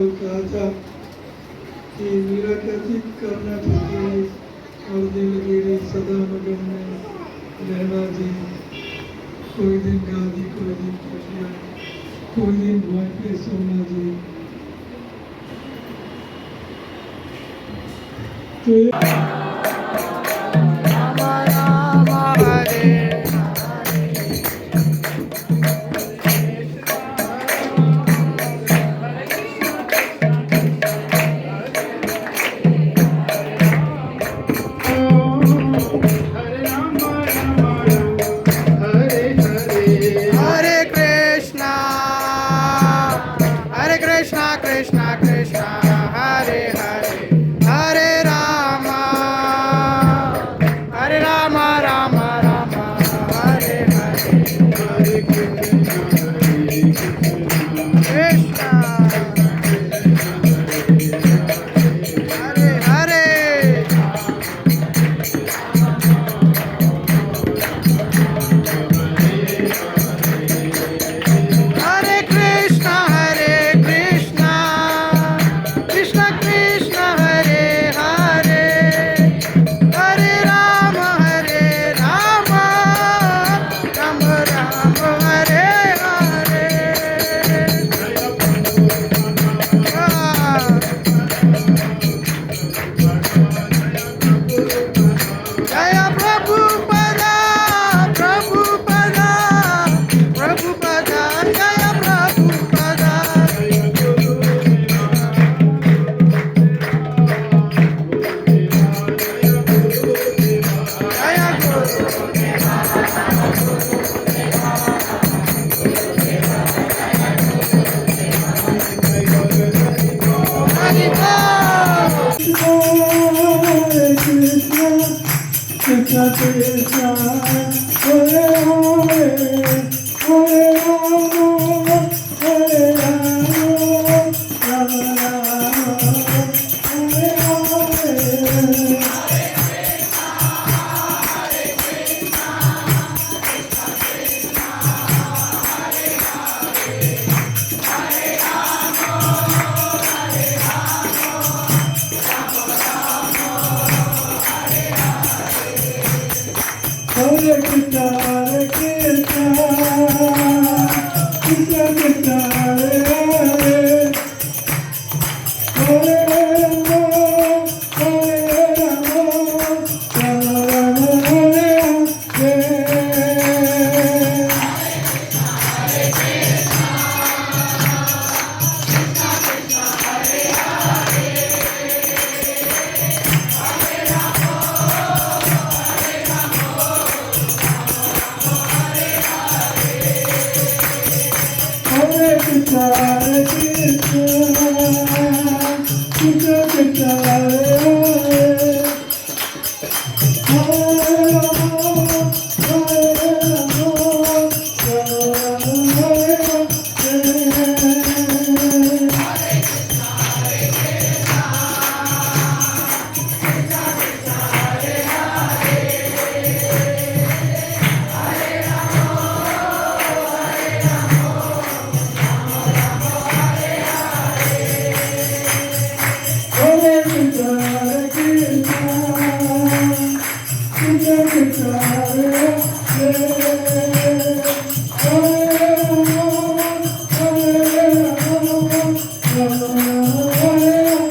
कहा कि मीरा कहती करना चाहिए और दिलगिरी सदा मगन में रहना जी। कोई दिन गाजी कोई दिन खुशियाँ कोई दिन भोई पे सोना जी। तो Krishna Krishna Hare Hare Hare Rama Rama Rama Hare Hare Hare Krishna Hare Hare Hare Krishna Hare Krishna Krishna Krishna Hare Hare Hare Rama Rama Rama Hare Hare Jaya Prabhupada Prabhupada Prabhupada Jaya Prabhupada Jaya Guru Hare Hare Krishna Krishna Krishna Hare Hare Hare Rama Hare Rama Rama Rama Hare Hare Hare Krishna Hare Krishna Krishna Krishna Hare Hare Hare Rama Hare Rama Rama Rama Hare Hare Hare Krishna Hare Krishna Krishna Krishna Hare Hare Hare Rama Hare Rama Rama Rama Hare Hare Krishna Hare Krishna Krishna Krishna Hare Hare Hare Rama Hare Rama Rama Rama Hare